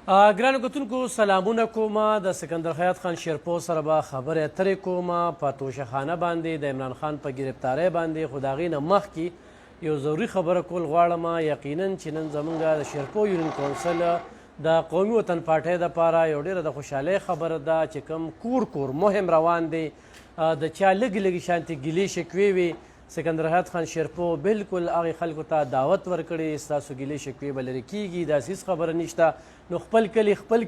ګرانو کتونکو سلامونه کومه د سکندر حیات خان شیرپو سره به خبرې اترې کومه په توشخانه باندې د عمران خان په ګرفتارۍ باندې خو د هغې نه مخکې یو ضروري خبره کول غواړم. یقینا چې نن زموږ د شیرپو یونین کونسل د قومي وطن پارټۍ دپاره یو ډېره د خوشحالۍ خبره ده چې کوم کور کور مهم روان دی د چا لږې لږې شانتې ګیلې شکوې وي سکندر حیات خان شیرپو بالکل هغې خلکو ته دعوت ورکړی ستاسو ګیلې شکوې به لرې کېږي داسې هېڅ خبره نشته. نو خپل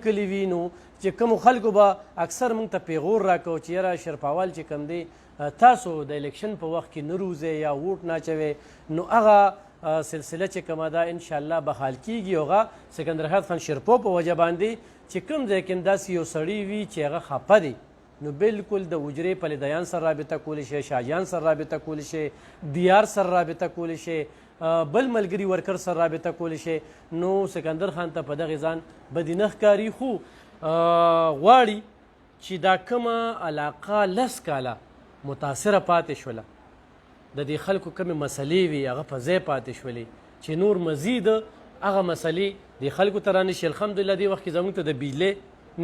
کلي وي نو چې کومو خلکو به اکثر موږ ته پیغور راکوو چې یاره شیرپاوال چې کوم دی تاسو د الیکشن په وخت کې نه روزئ یا ووټ نه اچوئ نو هغه سلسله چې کومه ده انشاءالله بحال کېږي او هغه سکندر حیات خان شیرپو په وجه باندې چې کوم ځای کې داسې یو سړی وي چې هغه خفه دی نو بالکل د حجرې پلیدیان سره رابطه کولی شي، شاجان سره رابطه کولی شي، دیار سره رابطه کولی شي، بل ملګري ورکر سره رابطه کولی شي. نو سکندر خان ته په دغې ځان بدي نه ښکاري خو غواړي چې دا کومه علاقه لس کاله متاثره پاتې شوله د دې خلکو کومې مسلې وي هغه په ځای پاتې شولې چې نور مزید هغه مسلې دې خلکو ته رانشي. الحمدلله دې وخت کې زموږ ته د بیلې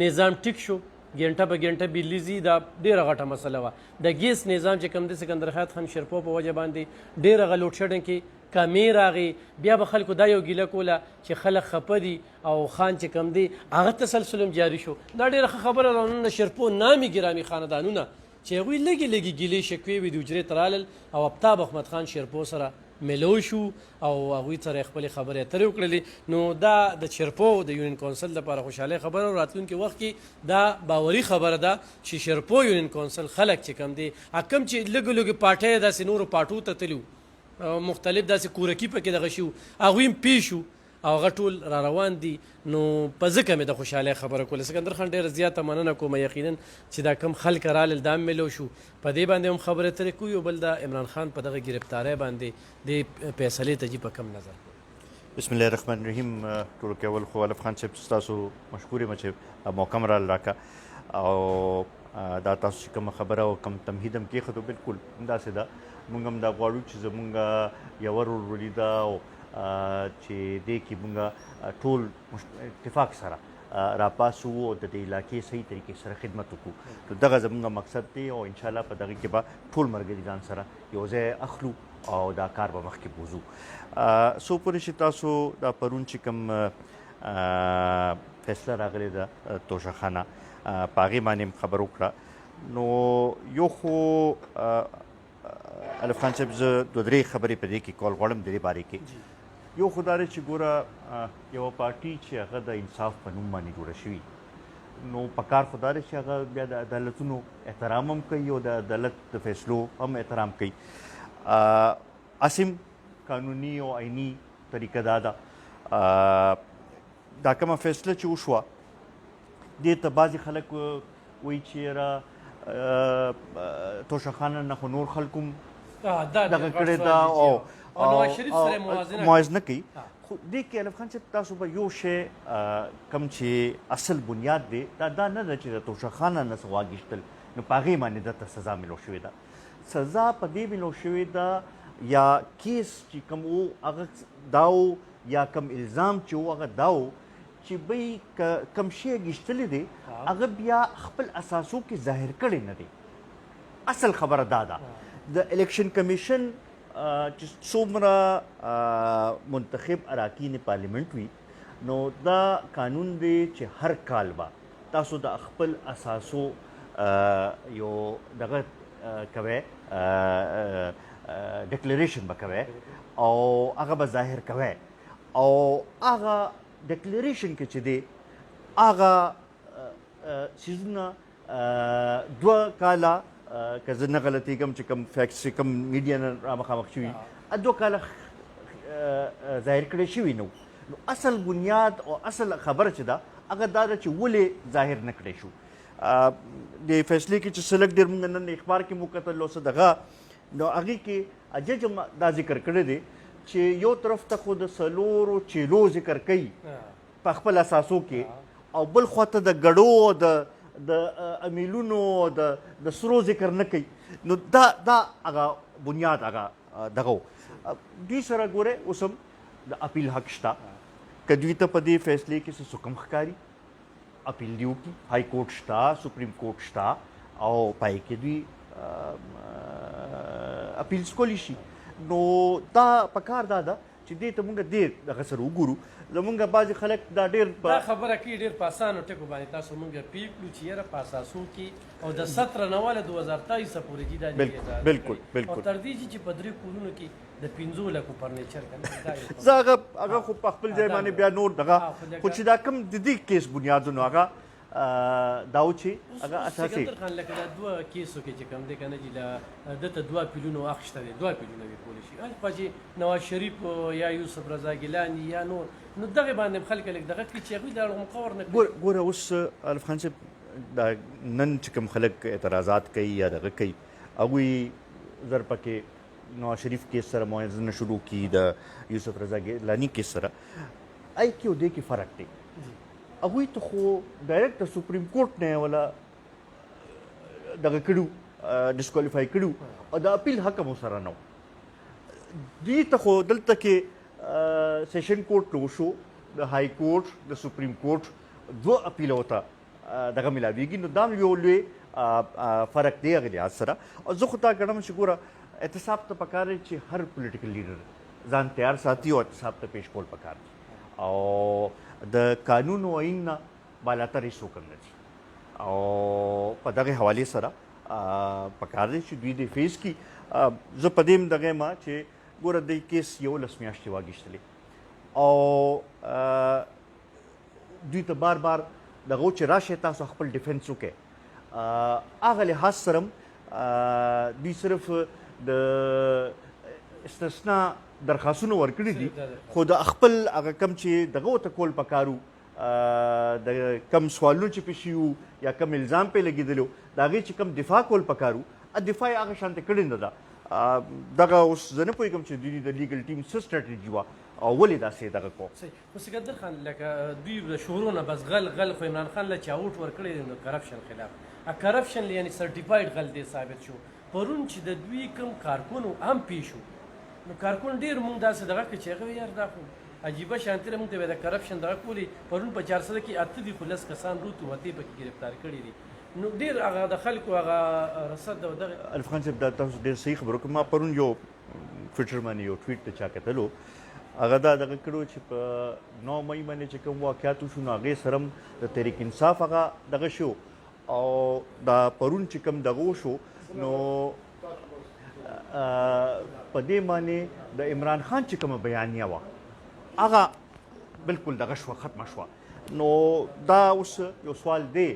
نظام ټیک شو، ګنټه په ګنټه بجلی ځي دا ډېره غټه مسله وه. د ګیس نظام چې کوم دی سکندر حیات خان شیرپو په وجه باندې ډېر هغه لوډ شیډنګ کې کمې راغی بیا به خلکو دا یو ګیله کوله چې خلک خفه دي او خان چې کوم دی هغه تسلسل هم جاري شو. دا ډېره ښه خبره ده. نن شیرپو نامي ګرامي خاندانونه چې هغوی لږې لږې ګیلې شکوې وي د حجرې ته رالل او آفتاب احمد خان شیرپو سره ملو شو او هغوی سره یې خپلې خبرې اترې وکړلې. نو دا د شیرپو د یونین کونسل دپاره خوشحالۍ خبره او راتلونکي وخت کې دا باوري خبره ده چې شیرپو یونین کونسل خلک چې کوم دی کوم چې لږو لږو پارټۍ داسې نورو پارټو ته تلي مختلف داسې کورکي پکې دغه شي هغوی هم پی شو او هغه ټول را روان دي. نو په ځکه مې د خوشحالۍ خبره کوله. سکندر خان ډېره زیاته مننه کوم یقینا چې دا کم خلک رالل دا هم ملو شو په دې باندې هم خبرې اترې کوو. یو بل د عمران خان په دغه ګرفتارۍ باندې د فیصلې ته جي په کم نظر. بسم الله الرحمن الرحیم. ټولو کې اول خو الف خان صاحب ستاسو مشکور یم چې موقع م راله او دا تاسو چې کومه خبره او کوم تمهید هم کېښودو بالکل همداسې ده. موږ هم دا غواړو چې زموږ یوه ورورولي ده او چې دې کې موږ ټول اتفاق سره راپاسو او د دې علاقې صحیح طریقې سره خدمت وکړو. نو دغه زموږ مقصد دی او انشاءالله په دغه کې به ټول ملګري ځان سره یو ځای اخلو او دا کار به مخکې بوځو. څو پورې چې تاسو دا پرون چې کوم فیصله راغلې ده توشخانه په هغې باندې خبر وکړه. نو یو خو الف خان صاحب زه دوه درې خبرې په دې کې کول غواړم د دې بارې کې. یو خو دا دی چې ګوره یوه پارټي چې هغه د انصاف په نوم باندې جوړه شوي نو په کار خو دا دی چې هغه بیا د عدالتونو احترام هم کوي او د عدالت د فیصلو هم احترام کوي. اسیم قانوني او عیني طریقه دا ده دا کومه فیصله چې وشوه دې ته بعضې خلک وایي چې یاره توشخانه نه خو نور خلکو هم دغه کړې ده او موازنه کوي. خو دې کې الف خان صاحب تاسو به یو شی کوم چې اصل بنیاد دی دا نه ده چې د توشخانه نه څه واخیستل نو په هغې باندې درته سزا ملو شوې ده. سزا په دې ملو شوې ده یا کیس چې کوم و هغه دا و یا کوم الزام چې و هغه دا و چې بی کوم شی اخیستلی دی هغه بیا خپل اساسو کې ظاهر کړی نه دی. اصل خبره دا ده د الیکشن کمیشن چې څومره منتخب اراکین پارلیمنت وي نو دا قانون دی چې هر کال به تاسو د خپل اساسو یو دغه کوئ ډکلیریشن به کوئ او هغه به ظاهر کوئ او هغه ډکلیریشن کې چې دی هغه څیزونه دوه کاله که زه نه غلطېږم چې کوم فیکټس چې کوم میډیا نه رامخامخ شوي دوه کاله ظاهر کړی شوي نو اصل بنیاد او اصل خبره چې ده هغه دا ده چې ولې ظاهر نه کړی شو. د فیصلې کې چې سلک ډېر موږ نن اخبار کې مو کتل او څه دغه نو هغې کې جج هم دا ذکر کړی دی چې یو طرف ته خو د څلورو چیلو ذکر کوي په خپل اساسو کې او بل خواته د ګډو د امیلونو د سرو ذکر نه کوي. نو دا هغه بنیاد هغه دغه دوی سره ګورئ اوس هم د اپیل حق شته که دوی ته په دې فیصلې کې څه حکم ښکاري اپیل دی وکړي. های کورټ شته، سپریم کورټ شته او پای کې دوی اپیلز کولی شي. نو دا پکار دا ده چې دې ته مونږ دې دغه سره وګورو. زمونږ بعضې خلک دا ډېر دا خبره کوي ډېر په اسانو ټکو باندې تاسو مونږ پی کړو چې یاره په اساسو کې او د 17 نه واله 2023 پورې دي دا بالکل او تر دې چې په 3 کورونو کې د 15 لکو فرنیچر کنه زه هغه خو په خپل ځای باندې بیا نور دغه خو چې دا کوم د دې کیس بنیادونه هغه دا و چې هغه اساسي سکندر خان لکه دا دوه کیسو کې چې کوم دی کنه چې دته دوه پیلونو اخیسته دي، دوه پیلونه به کولی شي خو چې نواز شریف یا یوسف رضا ګیلاني یا نور نو دغه باندې خلک لږ دغه کې چې هغوی دا مقور نه کوي. ګوره اوس الف خان صاحب دا نن چې کوم خلک اعتراضات کوي یا دغه کوي هغوی زر پکې نواز شریف کیس سره موازنه شروع کی د یوسف رضا ګیلاني کیس سره ای کې او دې کې فرق دی. هغوی ته خو ډایرکټ د سپریم کورټ نه ولا دغه کړو ډسکوالیفای کړو او د اپیل حق مو سره نه و. دوی ته خو دلته کې سیشن کورټ نو شو، د های کورټ د سپریم کورټ دوه اپیل وته دغه ملاویږي. نو دا یو لوی فرق دی هغه لحاظ سره. او زه خو دا ګڼم چې ګوره احتساب ته پکار دی چې هر پولیټیکل لیډر ځان تیار ساتي او احتساب ته پیش کول پکار دی او د قانون او آئین نه بالاتر هیڅوک هم نه دي او په دغه حوالې سره پکار دی چې دوی د فیس کي. زه په دې م دغه ما چې ګوره د کیس 11 میاشتې واګېستلې او دوی ته بار بار دغه چې راشئ تاسو خپل ډیفنس وکړئ. هغه لحاظ سره دوی صرف د استثنا درخواستونه ورکړي دي خو د خپل هغه کم چې دغه ورته کول پکارو د کم سوالونه چې پیښ یو یا کم الزام پې لګېدلو د هغې چې کم دفاع کول پکارو دفاع یې هغه شانته کړې نه ده. دغه اوس زه نه پوهېږم چې دوی د لیګل ټیم څه سټراټیجي وه او ولې داسې دغه کو. خو سکندر خان لکه دوی د شورو نه بس غل خو عمران خان له چې اوټ ورکړی دی نو کرپشن خلاف کرپشن یعنې سرټیفاید غل دی ثابت شو. پرون چې د دوی کم کارکون هم پیښ شو نو کارکون ډېر مونږ داسې دغه کړي چې هغه یار دا خو عجیبه شانتي مونږ ته به د کرپشن دغه کولي. پرون په 400 کې 8 دي خو 10 کسان روتو وتې پکې ګرفتار کړي دي. نو ډېر هغه د خلکو هغه رصد او دغه الف خان صاحب دا تاسو ډېر صحیح خبرو کوم. ما پرون یو ټویټر باندې یو ټویټ ته چا کتلو هغه دا دغه کړو چې په 9 مې باندې چې کوم واقعات وشو نو هغې سره د تحریک انصاف هغه دغه شو او دا پرون چې کوم دغه وشو نو په دې باندې د عمران خان چې کومه بیانیه وه هغه بالکل دغه شوه ختمه شوه. نو دا اوس یو سوال دی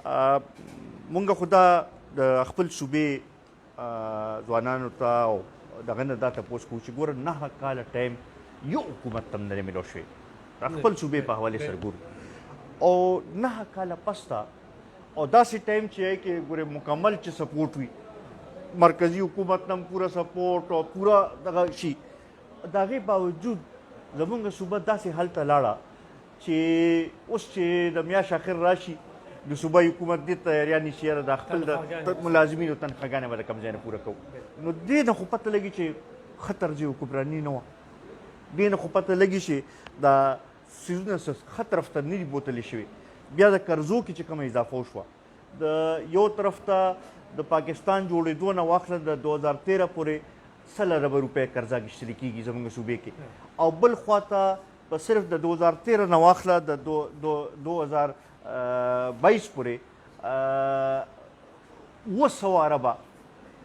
مونږ خو دا د خپل صوبې ځوانانو ته او دغه نه دا تپوس کوو چې ګوره 9 کاله ټایم یو حکومت ته هم نه دی میلاو شوی د خپل صوبې په حوالې سره ګورو او 9 کاله پس ته او داسې ټایم چې دی کې ګورې مکمل چې سپورټ وي مرکزی حکومت نم پورا سپورټ او پورا دغه شي د هغې باوجود زمونږ صوبه داسې حال ته لاړه چې اوس چې د میاشت اخر راشي د صوبایي حکومت دې تیاریا نیسي یاره د خپل د ملازمینو تنخواګانې به د کوم ځای نه پوره کوو. نو دې نه خو پته لګي چې ښه طرزې حکمراني نه وه. دې نه خو پته لګي چې دا څیزونه ښه طرف ته نه دي بوتلې شوي. بیا د قرضو کې چې کومه اضافه وشوه د یو طرف ته د پاکستان جوړېدو نه واخله د 2013 پورې 100 اربه روپۍ قرضه اخیستل کېږي زموږ صوبې کې او بل خواته په صرف د 2013 نه واخله د 2022 پورې 200 اربه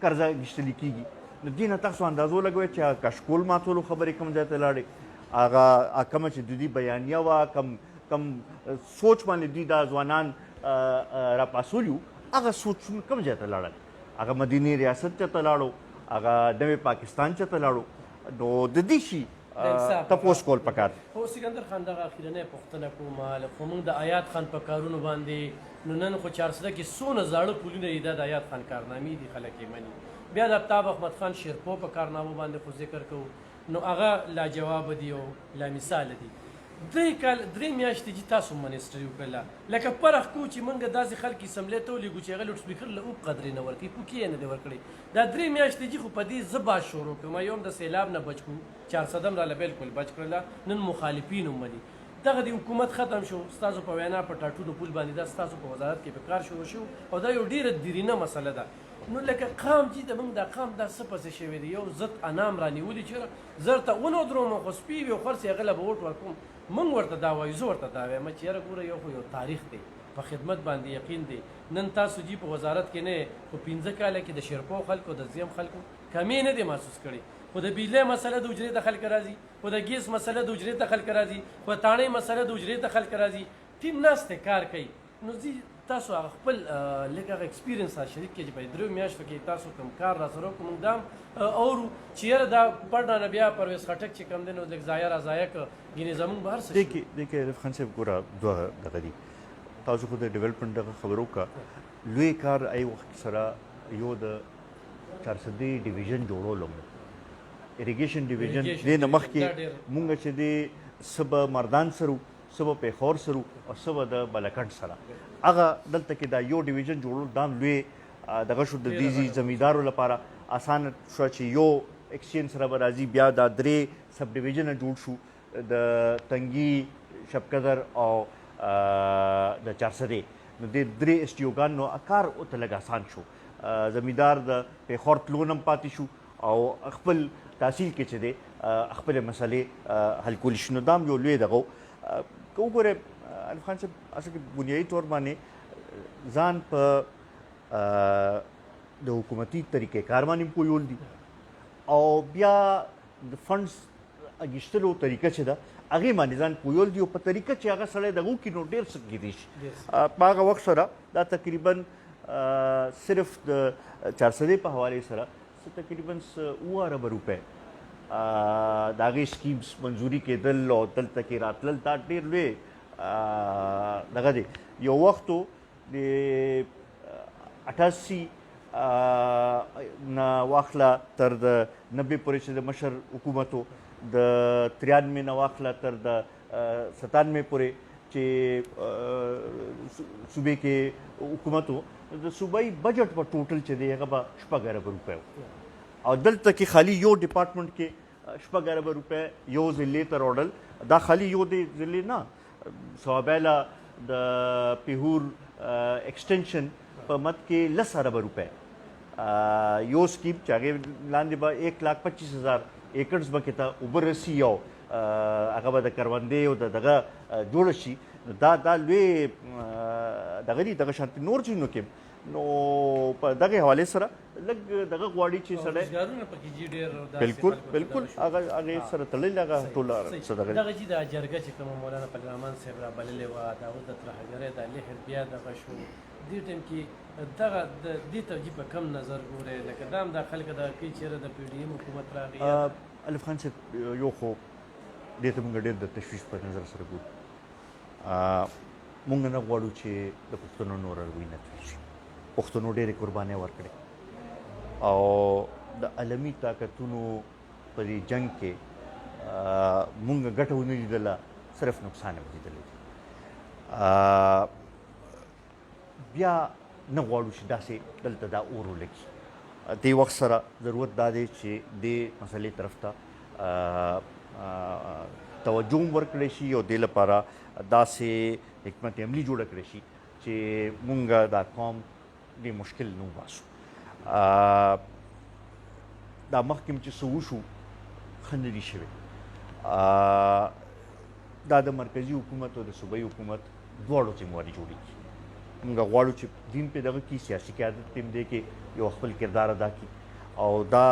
قرضه اخیستل کېږي. نو دې نه تاسو اندازو لګوئ چې کشکول ماتولو خبرې کوم ځای ته لاړې هغه کومه چې د دوی بیانیه وه کم سوچ باندې دوی دا ځوانان راپاڅولي وو هغه سوچونه کوم ځای ته لاړل. هغه مدینې ریاست ته لاړو هغه نوی پاکستان ته لاړو. نو د دې شي تپوس کول پکار. خو سکندر خان دغه اخرنۍ پوښتنه کوم خو موږ د آیات خان په کارونو باندې نو نن خو 400 کې څونه زاړه پلونه دي دا د آیات خان کارنامې دي خلک یې مني. بیا د آفتاب احمد خان شیرپو په کارنامو باندې خو ذکر کوو نو هغه لاجواب دي او لامثال دي. 3 میاشتې چې تاسو منسټري وکړله لکه پرخ کوو چې موږ داسې خلک اسمبلۍ ته ولېږو چې هغه لوډ سپیکر له اوب قدرې نه ورکوي پوکې یې نه دی ورکړی. دا 3 میاشتې چې خو په دې زه باز شروع کړم یو هم د سیلاب نه بچ کړو 400 راله بالکل بچ کړله نن مخالفین هم مني. دغه د حکومت ختم شو ستاسو په وینا په ټاټو د پول باندې دا ستاسو په وزارت کې په کار شروع شو او دا یو ډېره دیرینه مسله ده. نو لکه قام چې د موږ دا قام دا څه پسې شوی دی یو ضد انام رانیولي چې زر ته ونه دروم خو سپي وي او خرڅ یې هغه له به ووټ ورکوم. موږ ورته دا وایو زه ورته دا وایم چې یاره ګوره یو خو یو تاریخ دی په خدمت باندې یقین دی. نن تاسو جی په وزارت کې نه خو 15 کاله کې د شیرپو خلکو د زیم خلکو کمی نه دی محسوس کړي. خو د بیلې مسله د اجرې د خلک راځي، خو د ګیس مسله د اجرې د خلک راځي، خو د تاڼۍ مسله د اجرې د خلک راځي. ټیم ناست کار کوي. نو زی تاسو هغه خپل لږ هغه ایکسپیرینس سره شریک کړئ چې په درېیو میاشتو کې تاسو کوم کار راسره وکړو موږ دا اورو چې یاره دا پړ نه بیا پرویز خټک چې کوم دی نو لږ ضایع راضایع کړه ګینې زموږ به هر څه دیکھئے عارف خان صاحب ګوره دوه دغه دي تاسو خو د ډیولپمنټ دغه خبرو کا لوی کار ای وخت سره یو د 400 ډیویژن جوړولو اریګیشن ډیویژن دې نه مخکې مونږ چې د سبا مردان سرو سبا پیښور سرو او سبا د بلکند سره هغه دلته کې دا یو ډیویژن جوړول دا لوی دغه شو د دې زمیندارو لپاره آسان شو چې یو ایکسچینج سره به راځي. بیا دا درې سب ډیویژن جوړ شو د تنګي شبقدر او د 400 نو د درې اس ټي اوګان نو کار ورته لږ آسان شو. زمیندار د پیښور تلو نه پاتې شو او خپل تحصیل کې چې دی خپل مسلې حل کولی شو. نو دا یو لوی دغه که وګورئ عارف خان صاحب اصل کې بنیادي طور باندې ځان په د حکومتي طریقې کار باندې پویول دي او بیا د فنډز اګیشتلو طریقه چې ده هغې باندې ځان پویول دي او په طریقه چې هغه سړی دغه وکړي نو ډېر څه کیدی شي. په هغه وخت سره دا تقریبا صرف د 400 په حوالې سره تقریبا 9 ارب روپۍ د هغې سکیمز منظوري کېدل او دلته کې راتلل دا ډېر لوی دغه دی. یو وخت د 88 نه واخله تر د 90 پورې چې د مشر حکومت و د 93 نه واخله تر د 97 پورې چې صوبې کې حکومت و د صوبایي بجټ په ټوټل چې دی هغه به 6 ارب روپۍ او دلته کې خالي یو ډپارټمنټ کې 6 ارب روپۍ یو ضلع ته راوړل. دا خالي یو دی ضلع نه صوابیلا د پیهور ایکسټنشن په مد کې 10 ارب روپۍ یو سکیم چې هغې لاندې به 1,25,000 ایکړز به کې ته اوبه رسي او هغه به د کروندې او د دغه جوړه شي. دا لوی دغه دي دغه شانتې نور ځایونو کې نو په دغه حوالې سره لږ دغه غواړي چې سړی بالکل هغه سره تړلې هغه ټوله څه دغه چې د جرګه چې کوم مولانا فضل الرحمن صاحب را بللې وه د هغه د ترهګرۍ د لحد بیا دغه شو دې ټایم کې دغه دې توجیه په کم نظر ګورئ لکه دا هم دا خلک دغه کوي چېرې د پی ډي ایم حکومت راغی. الف خان صاحب یو خو دې ته موږ ډېر د تشویش په نظر سره ګورو. موږ نه غواړو چې د پښتنو نور روی نه تلل شي. پښتنو ډېرې قربانۍ ورکړې او د عالمي طاقتونو په دې جنګ کې موږ ګټه ونه لیدله صرف نقصان یې لیدلی دی. بیا نه غواړو چې داسې دلته دا اور ولګي. دې وخت سره ضرورت دا دی چې دې مسلې طرف ته توجه هم ورکړی شي او دې لپاره داسې حکمت عملي جوړه کړی شي چې موږ دا قوم ډېر مشکل نه وباسو. دا مخکې چې څه وشو ښه نه دي شوي. دا د مرکزي حکومت او د صوبایي حکومت دواړو ذمواري جوړېږي. موږ غواړو چې دین پې دغه کړي سیاسي قیادت پې هم دی کې یو خپل کردار ادا کړي او دا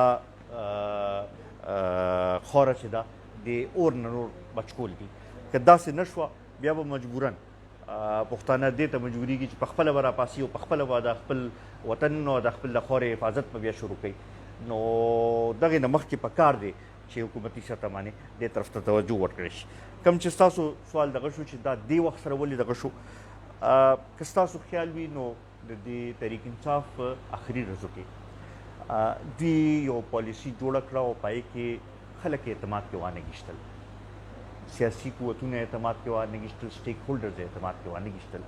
خاوره چې ده د اور نه نور بچکول دي. که داسې نه شوه بیا به مجبوراً پښتانه دې ته مجبورېږي چې په خپله به راپاسي او په خپله به د خپل وطن او د خپل د خاورې حفاظت به بیا شروع کوي. نو دغې نه مخکې په کار دی چې حکومتي سطح باندې دې طرف ته توجه ورکړی شي. کوم چې ستاسو سوال دغه شو چې دا دې وخت سره ولې دغه شو، که ستاسو خیال وي نو د دې تحریک انصاف آخري ورځو کې دوی یو پالیسي جوړه کړه او په هغې کې خلک اعتماد کې وانهګېشتل، سیاسي قوتونه اعتماد کې وانهګېشتل، سټیک هولډرز اعتماد کې وانهګېشتل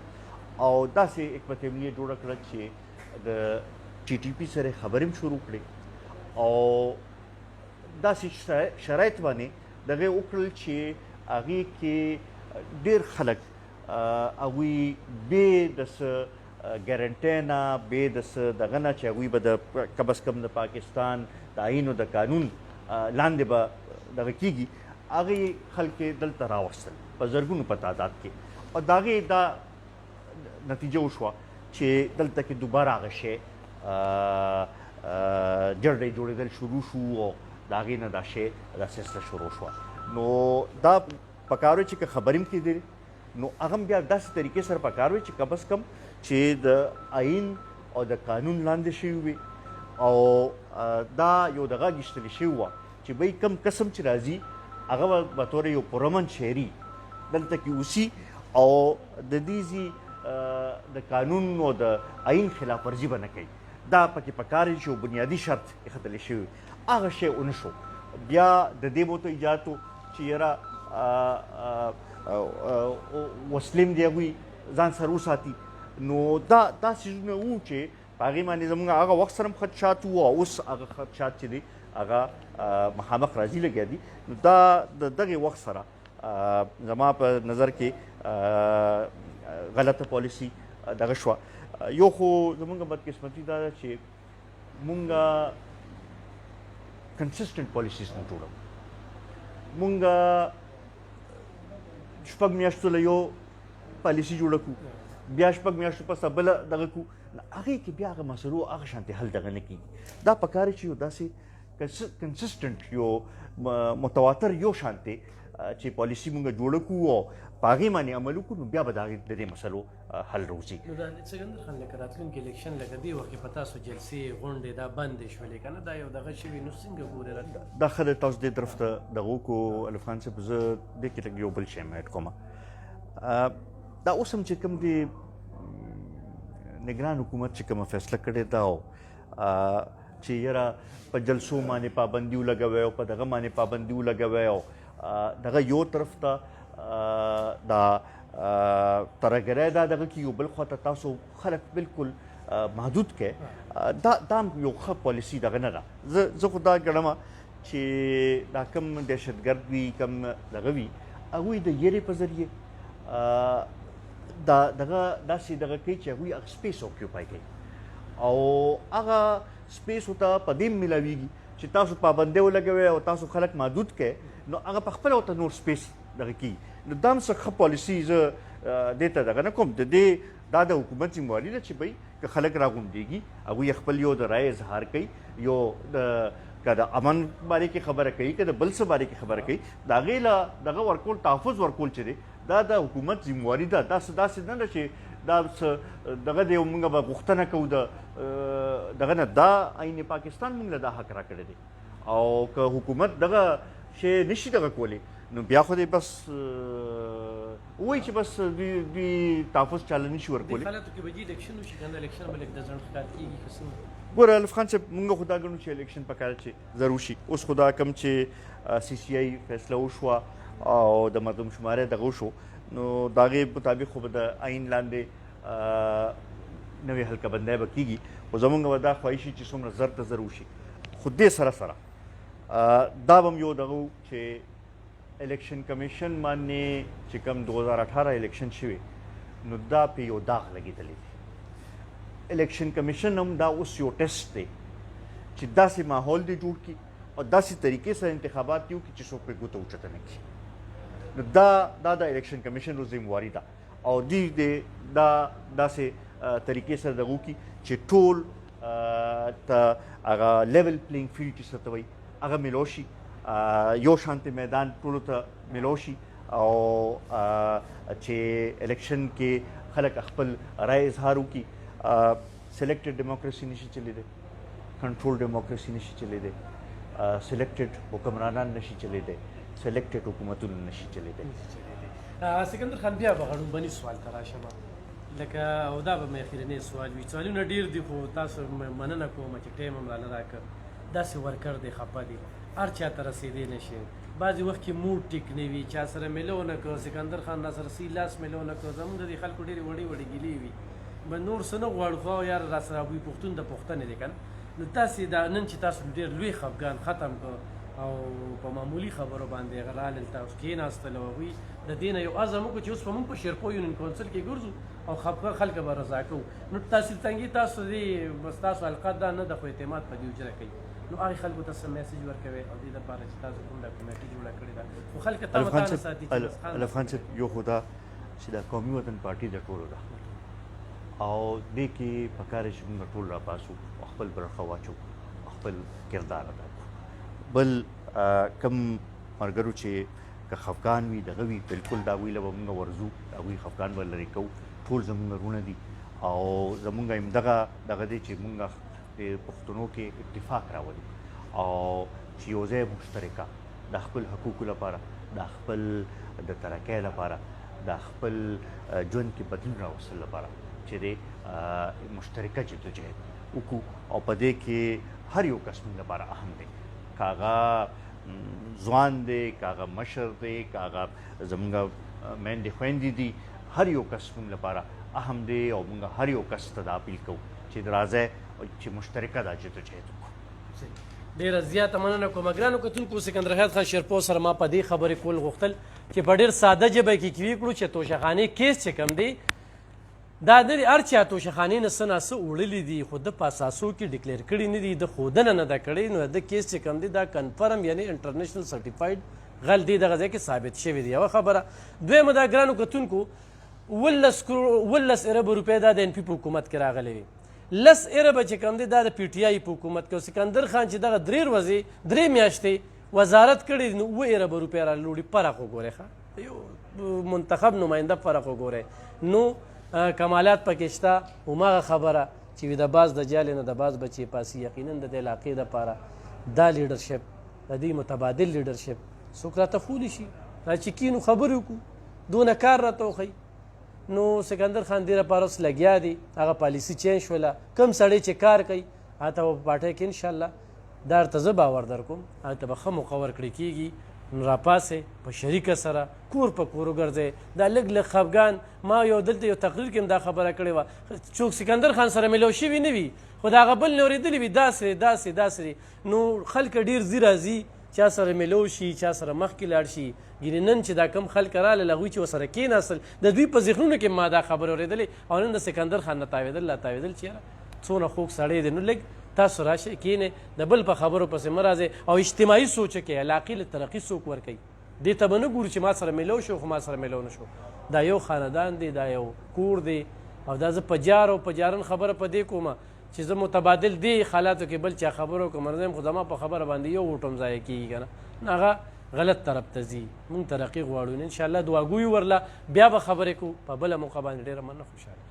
او داسې حکمت عملي جوړه کړه چې د ټي ټي پي سره خبرې هم شروع کړې او داسې شرایط باندې دغه وکړل چې هغې کې ډېر خلک هغوی بې د څه ګارنټۍ نه بې د څه دغه نه چې هغوی به د کم از کم د پاکستان د آیین او د قانون لاندې به دغه کېږي هغې خلک یې دلته راوستل په زرګونو په تعداد کې او د هغې دا نتیجه وشوه چې دلته کې دوباره هغه شی جرړې جوړېدل شروع شو او د هغې نه دا شی دا سلسله شروع شوه نو دا پکار وی چې که خبرې هم کېدلې نو هغه هم بیا داسې طریقې سره پکار وی چې کم از کم چې د آیین او د قانون لاندې شوي وي او دا یو دغه ګیشتل شوي وه چې بی کم قسم چې راځي هغه به طور یو پرامن شهري دلته کې اوسي او د دې د قانون او د آیین خلاف ورزي به نه کوي دا پکې پکار چې یو بنیادي شرط ایښودلی شوی هغه شی ونه شو بیا د دې به ورته ایجاد و چې یاره وسلې هم د هغوی ځان سره وساتي نو دا څیزونه وو چې په هغې باندې زموږ هغه وخت سره هم خدشات وو او اوس هغه خدشات چې دی هغه مخامخ راځي لګیا دي نو دا د دغې وخت سره زما په نظر کې غلطه پالیسي دغه شوه یو خو زمونږ بدقسمتي دا ده چې مونږ کنسسټنټ پالیسیز نه جوړوو مونږ شپږ میاشتو له یو پالیسي جوړه کړو بیا شپږ میاشتو پسه بله دغه کړو هغې کې بیا هغه مسلو هغه شانتې حل دغه نه کېږي دا پکار چې یو داسې کنسسټنټ یو متواتر یو شانتې چې پالیسي مونږ جوړه کړو او په هغې باندې عمل وکړو نو بیا به د دې مسلو حل راوځي نو دا سکندر خان لکه راتلونکي الیکشن لکه دې وخت کې په تاسو جلسې غونډې دا بندې شولې که نه دا یو دغه شوي نو څنګه ګورې دا ښه دی تاسو دې طرف ته دغه وکړو الف خان صاحب زه دې کې لږ یو بل شی م ایډ کومه دا اوس هم چې کوم د نګران حکومت چې کومه فیصله کړې ده او چې یاره په جلسو باندې پابندي ولګوئ او په دغه باندې پابندي ولګوئ او دغه یو طرف ته دا ترهګرۍ دا دغه کې یو بل خوا ته تاسو خلک بالکل محدود کړئ دا هم یو ښه پالیسي دغه نه ده زه خو دا ګڼم چې دا کم دهشتګرد وي کم دغه وي هغوی د یېرې په ذریعې دغه داسې دغه کوي چې هغوی هغه سپیس اوکیوپای کوي او هغه سپیس ورته په دې میلاویږي چې تاسو پابندۍ ولګوئ او تاسو خلک محدود کړئ نو هغه پخپله ورته نور سپیس دغه کېږي نو دا هم څه ښه پالیسي زه دې ته دغه نه کوم د دې دا د حکومت ذمواري ده چې بھئی که خلک راغونډېږي هغوی خپل یو د رایې اظهار کوي یو که د امن باره کې خبره کوي که د بل څه باره کې خبره کوي د هغې له دغه ورکول تحفظ ورکول چې دی دا د حکومت ذمواري ده داسې نه ده چې دا څه دغه دی موږ به غوښتنه کوو دغه نه دا آیین پاکستان موږ له دا حق راکړی دی او که حکومت دغه شی نشي دغه کولی نو بیا خو دې بس وایي چې بس دوی تحفظ چاله نشي ورکولی ګوره الف خان صاحب موږ خو دا ګڼو چې الیکشن پکار چې ضرور شي اوس خو دا کم چې سی سی آی فیصله وشوه او د مردم شمارۍ دغه وشو نو د هغې مطابق خو به د آیین لاندې نوې حلقه بندۍ به کېږي خو زموږ به دا خواهشي چې څومره زر ته زر وشي خو دې سره دا به هم یو دغه و چې الیکشن کمیشن باندې چې کوم 2018 الیکشن شوی نو دا پې یو داغ لګېدلی دی الیکشن کمیشن هم دا اوس یو ټیسټ دی چې داسې ماحول دی جوړ کړي او داسې طریقې سره انتخابات دی وکړي چې څوک پرې ګوته اوچته نه کړي نو دا د الیکشن کمیشن ذمواري ده او دوی دا داسې طریقې سره دغه وکړي چې ټول ته هغه لیول پلینګ فیلډ چې څه ته وایي هغه میلو شي یو شانتې میدان ټولو ته میلو شي او چې الیکشن کې خلک خپل رای اظهار وکړي سلیکټډ ډیموکراسي نشي چلیدی کنټرول ډیموکراسي نشي چلیدی سلیکټډ حکمرانان نشي چلیدی سلیکټډ حکومتونه نشي چلیدی سکندر خان بیا به غړومبني سوال ته راشم لکه او دا به مې اخرنی سوال وي سوالونه ډېر دي خو تاسو مننه کوم چې ټایم هم رانه راکړ داسې ورکر دی خفه دي هر چا ته رسېدی نه شي بعضې وخت کې موډ ټیک نه وي چا سره میلو نه کړو سکندر خان راسره سی لاس میلو نه کړو زموږ د دې خلکو ډېرې وړې وړې ګیلې وي به نور څه نه غواړو خو یار راسره ابوی پښتون د پښتنې دی که نو تاسې دا نن چې تاسو ډېر لوی خفګان ختم کړو او په معمولي خبرو باندې هغه راغلل دلته اوس کېناستل او هغوی د دې نه یو عزم وکړو چې اوس به موږ په شیرپو یونین کونسل کې ګرځو او خلک به رضا کوو. نو تحصیل تنګي تاسو دې بس تاسو حلقات دا نه د خو اعتماد په دې اجره کوي، نو هغې خلکو ته څه میسج ورکوئ او دې دپاره چې تاسو کوم دا کمیټي جوړه کړې ده خو خلک تمه نه ساتي چې الف خان صاحب یو خو دا چې دا قومي وطن پارټي د ټولو ده او دې کې پکار چې موږ ټول راپاسو خپل برخه واچو خپل کردار ادا کړو. بل کم مرګرو چې که خفګان وي دغه وي بالکل د هغوی له به موږ ورځو د هغوی خفګان به لرې کوو. ټول زموږ وروڼه دي او زموږ دغه دی چې موږ د پښتنو کې اتفاق راولي او چې یو ځای مشترکه د خپل حقوقو لپاره د خپل د ترقۍ لپاره د خپل ژوند کې بدلون راوستلو لپاره چې دی مشترکه جدوجہد وکړو او په دې کې هر یو کس موږ لپاره اهم دی، که هغه ځوان دی، که هغه مشر دی، که هغه زموږ میندې خویندې دي، هر یو کس موږ لپاره اهم دی او موږ هر یو کس ته دا اپیل کوو چې راځئ چې مشترکه دا جدوجہد وکړو. ډېره زیاته مننه کوم. ګرانو کتونکو سکندر حیات خان شیرپو سره ما په دې خبرې کول غوښتل چې په ډېر ساده ژبه کې ویې کړو چې توشخانې کیس چې کوم دی دا نه دي هر چا توشخانې نه څه ناڅه وړلي دي خو د په اساسو کې ډکلیر کړي نه دي، د ښودنه نه ده کړې، نو د کیس چې کوم دی دا کنفرم یعنی انټرنیشنل سرټیفاید غل دی دغه ځای کې ثابت شوی دی. یوه خبره. دویمه دا ګرانو کتونکو 11 ارب روپۍ دا د ان پي په حکومت کې راغلی وي، 10 اربه چې کوم دی دا د پي ټي آی په حکومت کې. سکندر خان چې دغه 3 ورځې 3 میاشتې وزارت کړی نو 7 ارب روپۍ رالوړي. فرق وګورئ ښه، یو منتخب نماینده فرق وګورئ. نو کمالات پکې شته. هماغه خبره چې وي د باز د جالې نه د باز بچې پاسي، یقینا د دې علاقې دپاره دا لیډرشپ د دې متبادل لیډرشپ څوک راته ښودی شي دا چې کینو خبرې وکړو دونه کار راته وښیي. نو سکندر خان دې لپاره اوس لګیا دي، هغه پالیسي چینج شوله. کم سړی چې کار کوي هغه ته به په پارټۍ کې انشاءالله دا ورته زه باور در کوم هغه ته به ښه موقع ورکړې کېږي. نو راپاسې په شریکه سره کور په کور وګرځئ. دا لږ لږ خفګان ما یو دلته یو تقریر کې هم دا خبره کړې وه، څوک سکندر خان سره میلاو شوي نه وي خو د هغه بل نه اورېدلي وي داسې داسې نو خلک ډېر ځي راځي چا سره میلاو شي چا سره مخکې لاړ شي. ګینې نن چې دا کم خلک راغلل هغوی چې ورسره کېناستل د دوی په ذهنونو کې ما دا خبرې اورېدلې او نن د سکندر خان نه تاوېدل لا تاوېدل چې یاره څونه خوږ سړی دی. نو لږ تاسو راشئ کښېنئ د بل په خبرو پسې مه راځئ او اجتماعي سوچ کوئ، علاقې له ترقي څوک ورکوي دې ته به نه ګورو چې ما سره میلاو شو خو ما سره میلاو نه شو. دا یو خاندان دی، دا یو کور دی او دا زه په جار او په جارن خبره په دې کومه چې زه متبادل دی حالاتو کې بل چا خبرو کوم نه خو زما په خبره باندې یو ووټ هم ضایع کېږي که نه هغه غلط طرف ته ځي. مونږ ترقي غواړو انشاءالله دعاګویو ورله بیا به خبرې کوو په بله موقع باندې. ډېره مننه، خوشحاله.